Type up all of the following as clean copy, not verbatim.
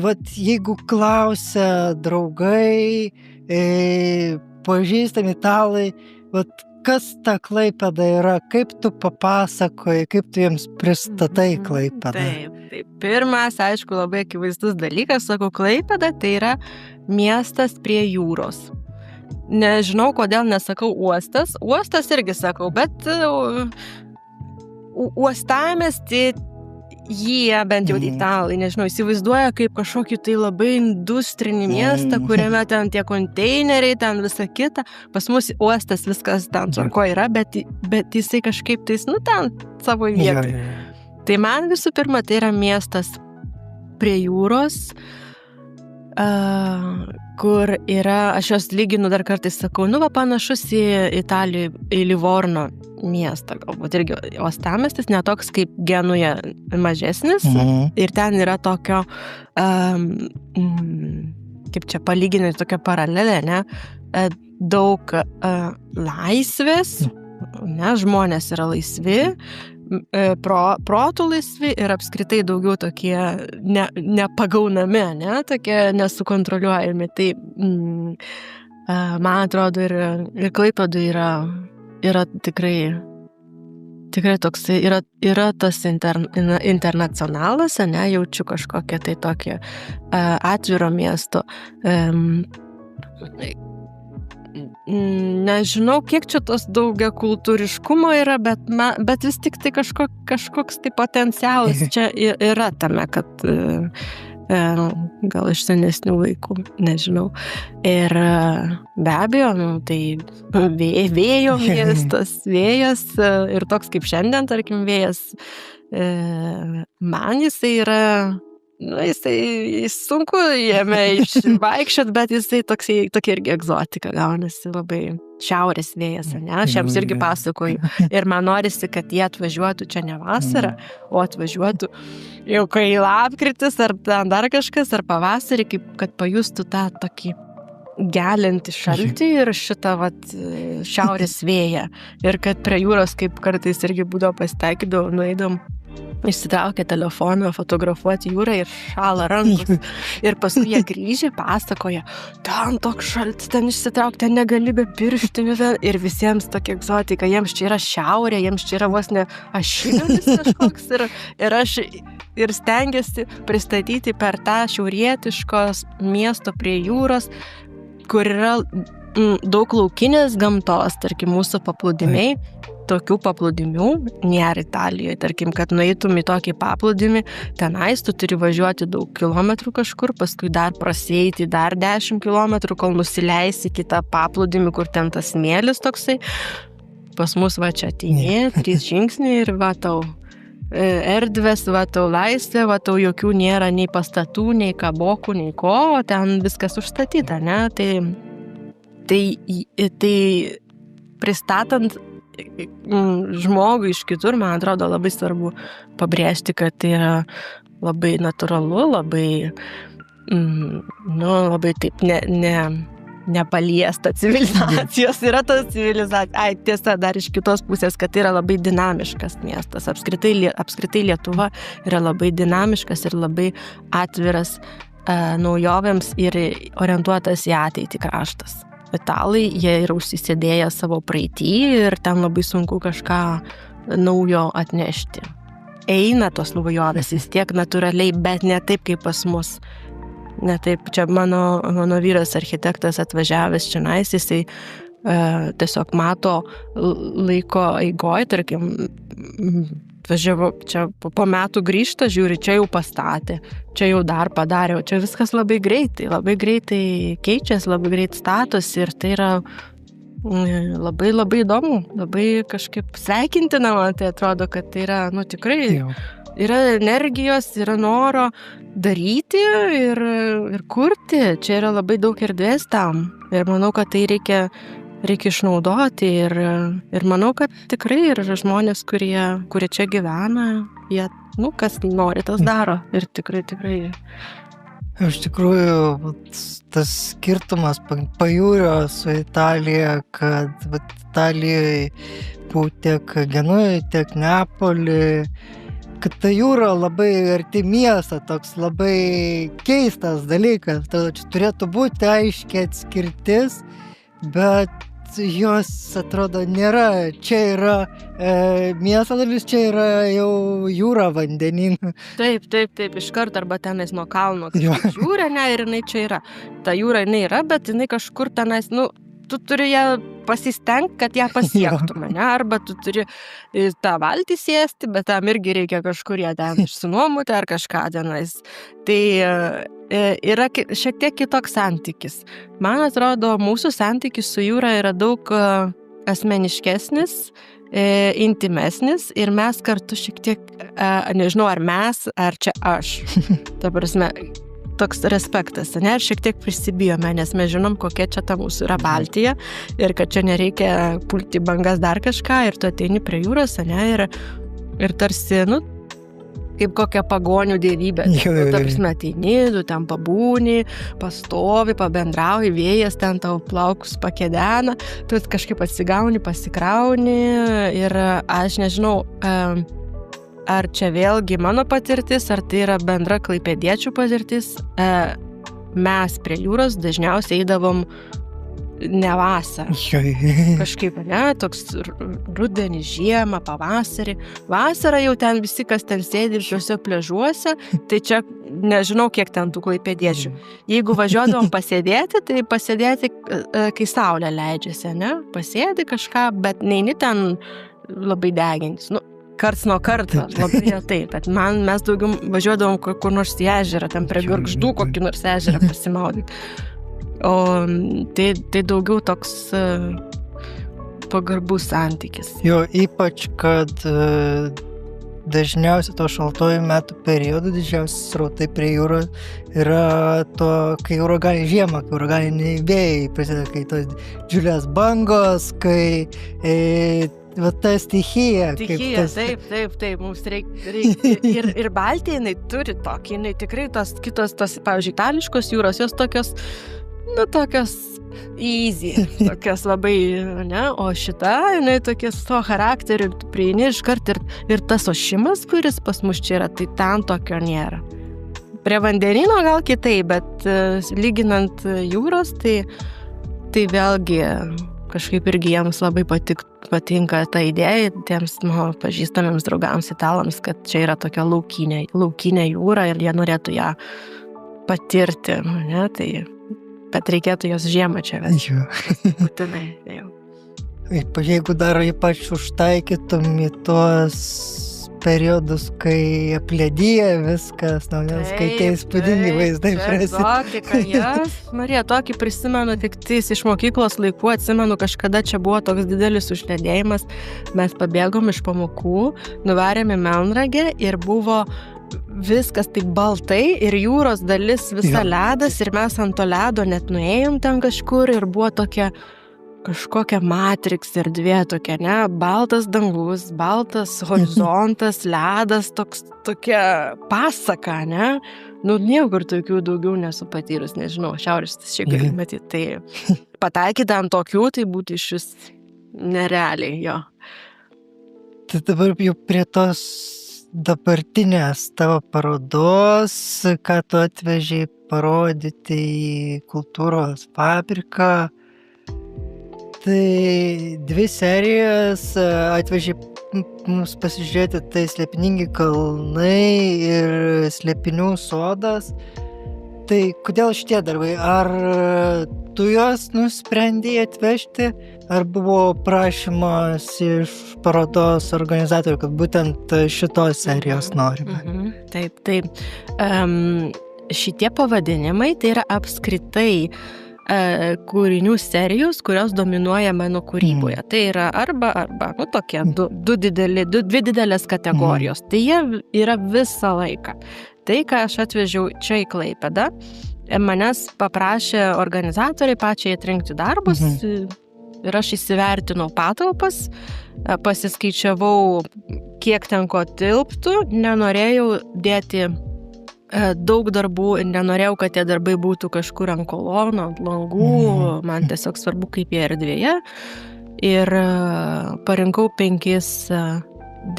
vat jeigu klausia draugai, pažįstami italai, vat kas ta Klaipėda yra, kaip tu papasakoji, kaip tu jiems pristatai Klaipėdą? Taip. Pirmas, aišku, labai akivaizdus dalykas, sakau, Klaipėda tai yra miestas prie jūros. Nežinau, kodėl nesakau uostas. Uostas irgi sakau, bet uostamiestį jie, bent jau italai, nežinau, įsivaizduoja kaip kažkokį tai labai industrinį miestą, kuriame ten tie konteineriai, ten visa kita. Pas mus uostas viskas ten ko yra, bet jisai kažkaip tais, ten savo vietoj. Tai man visų pirma, tai yra miestas prie jūros, kur yra, aš jos lyginu dar kartais sakau, panašus į Italiją, į Livorno miestą, galbūt irgi uostamiestis, netoks kaip Genuje mažesnis, ir ten yra tokio, kaip čia palyginti, tokia paralelė, ne, daug laisvės, ne, žmonės yra laisvi, protų laisvi ir apskritai daugiau tokie nepagaunami, ne, tokie nesukontroliuojami. Tai man atrodo ir Klaipėdoj yra tikrai toks, yra tas internacionalas, ne, jaučiu kažkokią tai tokią atviro miesto. Nežinau, kiek čia tos daugiakultūriškumo yra, bet vis tik tai kažkoks tai potencialas čia yra tame, kad gal iš senesnių laikų, nežinau. Ir be abejo, tai vėjo miestas, vėjas ir toks kaip šiandien, tarkim, vėjas, man jisai yra, jisai sunku jame išvaikščiot, bet jisai tokia irgi egzotika gaunasi, labai šiaurės vėjas, ne? Aš jiems irgi pasakoju. Ir man norisi, kad jie atvažiuotų čia ne vasarą, o atvažiuotų jau kai lapkritis, ar dar kažkas, ar pavasarį, kad pajustų tą tokį gelintį šaltį ir šitą šiaurės vėją. Ir kad prie jūros, kaip kartais irgi būdavo pasitaikydavo, nueidom, išsitraukia telefoną, fotografuoti jūrą ir šala rankos. Ir paskui jie grįžę pasakoja, ten toks šaltis, ten išsitraukti, ten negali be pirštinių. Ir visiems tokia egzotika, jiems čia yra šiaurė, jiems čia yra vos ne ašigalis kažkoks. Ir aš ir stengiasi pristatyti per tą šiaurietiškos miesto prie jūros, kur yra daug laukinės gamtos, tarkim, mūsų paplūdimiai. Tokių paplūdimių nėra Italijoje. Tarkim, kad nueitum į tokį paplūdimį, tenais tu turi važiuoti daug kilometrų kažkur, paskui dar prasieiti dar 10 kilometrų, kol nusileisi kitą paplūdimį, kur ten tas smėlis toksai. Pas mus čia ateini, 3 žingsniai ir tau erdvės, tau laisvė, tau jokių nėra nei pastatų, nei kabokų, nei ko, o ten viskas užstatyta, ne? Tai pristatant žmogų iš kitur, man atrodo, labai svarbu pabrėžti, kad tai yra labai natūralu, labai labai taip nepaliesta civilizacijos. Yra tos civilizacija. Tiesa, dar iš kitos pusės, kad tai yra labai dinamiškas miestas. Apskritai Lietuva yra labai dinamiškas ir labai atviras naujovėms ir orientuotas į ateitį kraštas. Italai, jie yra užsisėdėję savo praeitį ir ten labai sunku kažką naujo atnešti. Eina tos naujovės vis tiek natūraliai, bet ne taip kaip pas mus. Ne taip, čia mano vyras architektas atvažiavęs čionais, jisai tiesiog mato laiko eigoj, tarkim, važiavo, čia po metų grįžta, žiūri, čia jau pastatė, čia jau dar padarė, čia viskas labai greitai keičiasi, labai greit statosi ir tai yra labai įdomu, labai kažkaip sveikintina, man tai atrodo, kad tai yra, tikrai yra energijos, yra noro daryti ir kurti, čia yra labai daug erdvės tam ir manau, kad tai reikia išnaudoti ir manau, kad tikrai yra žmonės, kurie čia gyvena, jie, kas nori, tas daro ir tikrai. Iš tikrųjų, tas skirtumas pajūrio su Italija, kad Italijoje buvo tiek Genujoje, tiek Neapoly, kad ta jūra labai arti miesto, toks labai keistas dalykas. Tai čia turėtų būti aiškiai atskirtis, bet jos atrodo nėra. Čia yra miesto dalis, čia yra jau jūra vandenynu. Taip, iškart arba tenais nuo kalno jūra, ne, ir jinai čia yra. Ta jūra jinai yra, bet jinai kažkur tenais, tu turi ją pasistengti, kad ją pasiektum, ne, arba tu turi tą valtį sėsti, bet tam irgi reikia kažkur ją ten išsinuomoti ar kažką tenais. Tai yra šiek tiek kitoks santykis. Man atrodo, mūsų santykis su jūra yra daug asmeniškesnis, intimesnis ir mes kartu šiek tiek, nežinau, ar mes, ar čia aš. Ta prasme, toks respektas, ne, ir šiek tiek prisibijome, nes mes žinom, kokia čia ta mūsų yra Baltija ir kad čia nereikia pulti bangas dar kažką ir tu ateini prie jūros, ne, ir tarsi, kaip kokia pagonių dievybė. Ta prasme, ateini, tu ten pabūni, pastovi, pabendrauji, vėjas ten tau plaukus pakedena, tu kažkaip atsigauni, pasikrauni ir aš nežinau, ar čia vėlgi mano patirtis, ar tai yra bendra klaipėdiečių patirtis. Mes prie jūros dažniausiai eidavom ne vasarą. Kažkaip, ne, toks rudenį, žiemą, pavasarį. Vasarą jau ten visi, kas ten sėdi šiuose pležuose, tai čia nežinau, kiek ten tų klaipėdiečių. Jeigu važiuodavom pasėdėti, tai pasėdėti, kai saulė leidžiasi, ne? Pasėdi kažką, bet neini ten labai degintis. Karts nuo karto, labai retai, bet mes daugiau važiuodavom kur nors į ežerą, ten prie Gargždų kokį nors ežerą pasimaudyti. O tai daugiau toks pagarbus santykis. Jo, ypač, kad dažniausiai to šaltojų metų periodu didžiausi srautai prie jūros yra to, kai uraganai žiemą, kai uraganiniai vėjai prasideda, kai tos didžiulės bangos, kai va ta stichija. Taip, mums reikia. Ir Baltija, jinai turi tokį, jinai tikrai tos kitos, pavyzdžiui, itališkos jūros, jos tokios, tokios easy, tokios labai, ne, o šita, jinai tokia su to charakteriu, tu prieini iškart ir tas ošimas, kuris pas mus čia yra, tai ten tokio nėra. Prie vandenino gal kitai, bet lyginant jūros, tai vėlgi kažkaip irgi jiems labai patinka ta idėja, tiems pažįstamiems draugams italams, kad čia yra tokia laukinė jūra ir jie norėtų ją patirti, ne, tai, bet reikėtų jos žiemą čia vesti. Būtinai, jau. Jeigu dar ypač užtaikytum į tuos periodus, kai apledyja viskas, kai tie įspūdingi vaizdai prasideda. Marija, tokį prisimenu, tik iš mokyklos laikų atsimenu, kažkada čia buvo toks didelis užledėjimas, mes pabėgom iš pamokų, nuvarėm į Melnragę ir buvo viskas taip baltai ir jūros dalis visa ledas ir mes ant to ledo net nuėjom ten kažkur ir buvo kažkokia Matrix erdvė tokia, ne, baltas dangus, baltas horizontas, ledas, tokia pasaka, ne, niekur tokių daugiau nesu patyrus, nežinau, šiaurės šiek tiek matyti, tai pataikyti ant tokių, tai būtų iš vis nerealiai, jo. Tai dabar jau prie tos dabartinės tavo parodos, ką tu atvežei parodyti į kultūros fabriką. Tai 2 serijas atvežė mums pasižiūrėti, tai Slėpiningi kalnai ir Slėpinių sodas. Tai kodėl šitie darbai? Ar tu juos nusprendei atvežti, ar buvo prašymas iš parodos organizatorių, kad būtent šitos serijos norime? Taip. Šitie pavadinimai tai yra apskritai kūrinių serijos, kurios dominuoja mano kūryboje. Tai yra arba, tokie dvi didelės kategorijos. Tai jie yra visą laiką. Tai, ką aš atvežiau čia į Klaipėdą, manęs paprašė organizatoriai pačiai atrinkti darbus ir aš įsivertinau patalpas, pasiskaičiavau, kiek ten ko tilptų, nenorėjau dėti daug darbų ir nenorėjau, kad tie darbai būtų kažkur ant kolonų, ant langų, man tiesiog svarbu, kaip jie erdvėje. Ir parinkau 5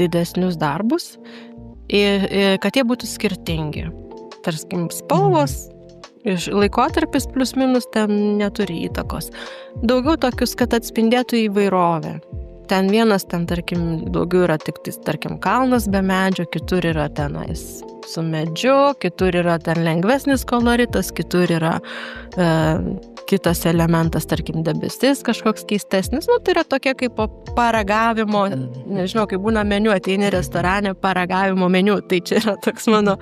didesnius darbus kad jie būtų skirtingi. Tarkim, spalvos, laikotarpis plius minus ten neturi įtakos. Daugiau tokius, kad atspindėtų įvairovę. Ten vienas, tarkim, daugiau yra tik, tarkim, kalnas be medžio, kitur yra tenais su medžiu, kitur yra ten lengvesnis koloritas, kitur yra kitas elementas, tarkim, debesis kažkoks keistesnis. Nu, tai yra tokie kaip paragavimo, nežinau, kaip būna meniu, ateini restorane, paragavimo meniu. Tai čia yra toks mano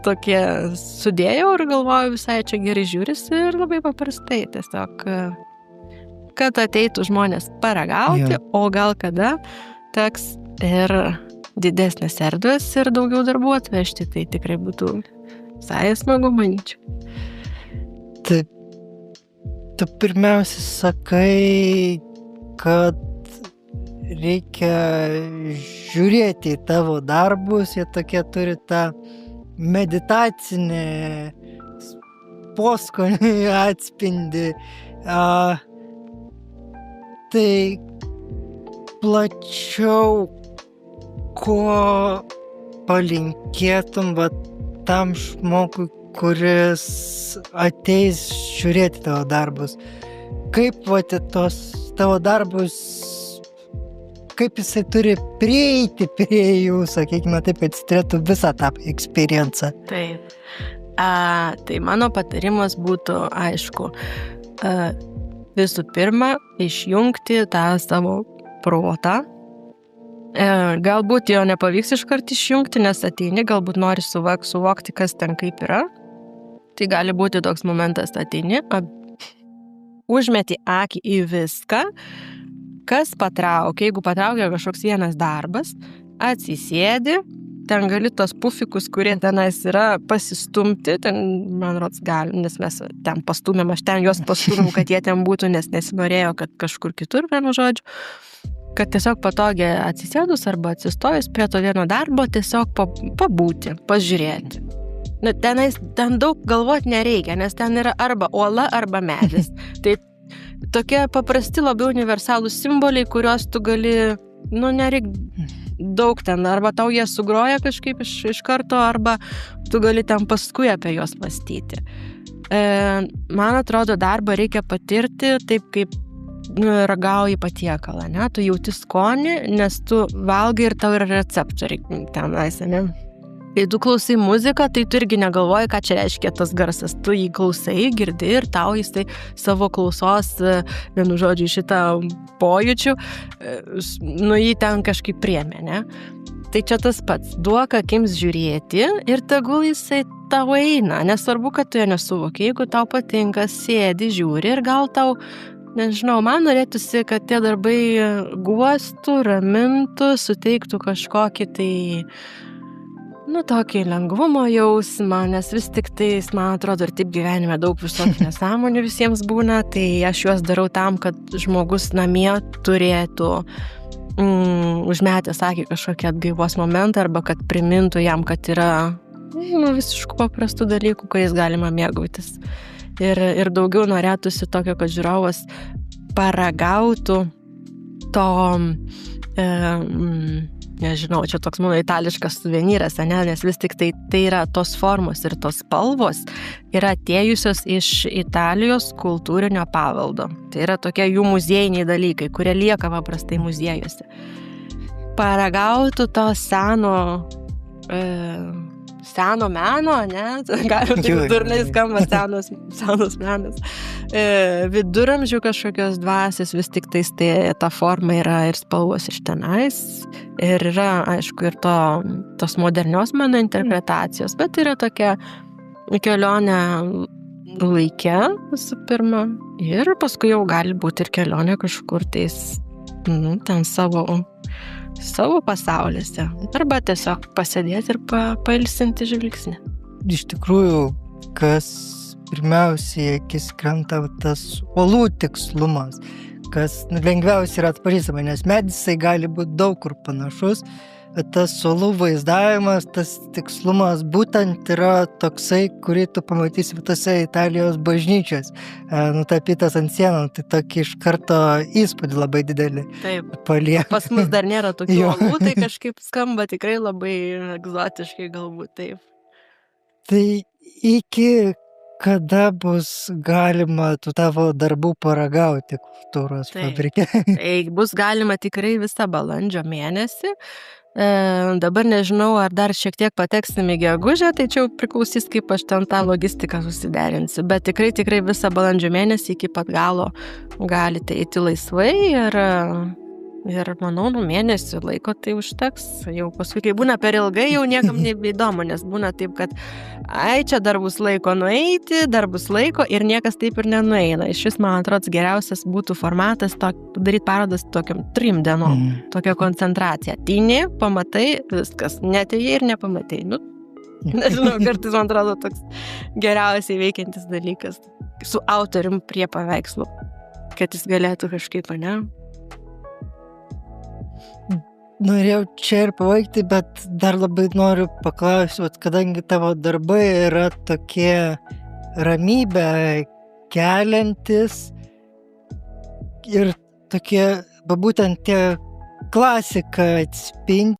tokie sudėjau ir galvoju, visai čia gerai žiūrisi ir labai paprastai. Tiesiog, kad ateitų žmonės paragauti, o gal kada teks ir didesnės erdvės ir daugiau darbų atvežti, tai tikrai būtų visai smagu, manyčiau. Taip, tu pirmiausia sakai, kad reikia žiūrėti į tavo darbus, jie tokie turi tą meditacinį poskonį atspindi. Tai plačiau, ko palinkėtum tam žmogui, kuris ateis žiūrėti tavo darbus? Kaip tos tavo darbus, kaip jisai turi prieiti prie jų, sakykime taip, kad jis turėtų visą tą experienciją? Taip. Tai mano patarimas būtų, aišku, visų pirma, išjungti tą savo protą. Galbūt jo nepavyks iškart išjungti, nes ateini, galbūt nori suvokti, kas ten kaip yra. Tai gali būti toks momentas, ateini, užmeti akį į viską, kas patraukia. Jeigu patraukia kažkoks vienas darbas, atsisėdi, ten gali tos pufikus, kurie tenais yra, pasistumti, ten, man rods, gali, nes mes ten pastumėm, aš ten juos pastumėm, kad jie ten būtų, nes nesinorėjo, kad kažkur kitur, vienu žodžiu. Kad tiesiog patogiai atsisėdus arba atsistojus prie to vieno darbo, tiesiog pabūti, pažiūrėti. Ten daug galvoti nereikia, nes ten yra arba uola, arba medis. Tai tokie paprasti, labai universalūs simboliai, kuriuos tu gali, nereik daug ten, arba tau jie sugroja kažkaip iš karto, arba tu gali ten paskui apie juos mąstyti. Man atrodo, darbą reikia patirti taip, kaip ragauji patiekalą, ne? Tu jauti skonį, nes tu valgai ir tau yra receptoriai tenais, ne? Kai tu klausai muziką, tai tu irgi negalvoji, ką čia reiškia tas garsas. Tu jį klausai, girdi ir tau jisai savo klausos, vienu žodžiu, šitą pojūčių, jį ten kažkaip priėmė, ne? Tai čia tas pats, duok akims žiūrėti ir tegul jisai tau eina. Nesvarbu, kad tu jo nesuvoki, jeigu tau patinka, sėdi, žiūri ir gal tau, nežinau, man norėtųsi, kad tie darbai guostų, ramintų, suteiktų kažkokį tai, tokį lengvumo jausmą, nes vis tik tais, man atrodo, ir taip gyvenime daug visokių nesąmonių visiems būna, tai aš juos darau tam, kad žmogus namie turėtų užmetęs akį kažkokį atgaivos momentą, arba kad primintų jam, kad yra visiškų paprastų dalykų, kuriais galima mėgautis. Ir daugiau norėtųsi tokio, kad žiūrovas paragautų to, nežinau, čia toks mano itališkas suvenyras, nes vis tik tai yra tos formos ir tos spalvos yra atėjusios iš Italijos kultūrinio paveldo. Tai yra tokie jų muziejiniai dalykai, kurie lieka paprastai muziejuose. Paragautų to seno meno, ne? Gal taip durnai skamba senos menas. Viduramžių kažkokios dvasios, vis tik tais ta forma yra ir spalvos iš tenais. Ir yra, aišku, ir tos modernios meno interpretacijos, bet yra tokia kelionė laike, visų pirma. Ir paskui jau gali būti ir kelionė kažkur tais, ten savo pasauliuose. Arba tiesiog pasėdėti ir pailsinti žvilgsnį. Iš tikrųjų, kas pirmiausiai akis krenta tas uolų tikslumas, kas lengviausiai yra atpažįstama, nes medis gali būti daug kur panašus, tas suolų vaizdavimas, tas tikslumas būtent yra toksai, kurį tu pamatysi tose Italijos bažnyčios, nutapytas ant sienų, tai tokį iš karto įspūdį labai didelį Taip. palieka. Pas mus dar nėra tokių Jo. uolų, tai kažkaip skamba tikrai labai egzotiškai galbūt taip. Tai iki kada bus galima tų tavo darbų paragauti kultūros Taip. fabrike? Tai bus galima tikrai visą balandžio mėnesį. Dabar nežinau, ar dar šiek tiek pateksim į gegužę, tai čia jau priklausys, kaip aš ten tą logistiką susiderinsiu. Bet tikrai visą balandžio mėnesį iki pat galo galite eiti laisvai ir manau, mėnesį laiko tai užteks. Jau paskui, kai būna per ilgai, jau niekam nebeįdomu, nes būna taip, kad čia dar bus laiko nueiti, dar bus laiko ir niekas taip ir nenueina. Iš vis, man atrodo, geriausias būtų formatas daryti parodas tokiam 3 dienom, tokia koncentracija. Ateini, pamatai, viskas, netėjai ir nepamatai. Nežinau, kartais man atrodo toks geriausiai veikiantis dalykas su autorium prie paveikslų, kad jis galėtų kažkaip, ne? Norėjau čia ir pabaigti, bet dar labai noriu paklausti, kadangi tavo darbai yra tokie ramybę keliantis ir tokie, būtent tie klasiką atspindi.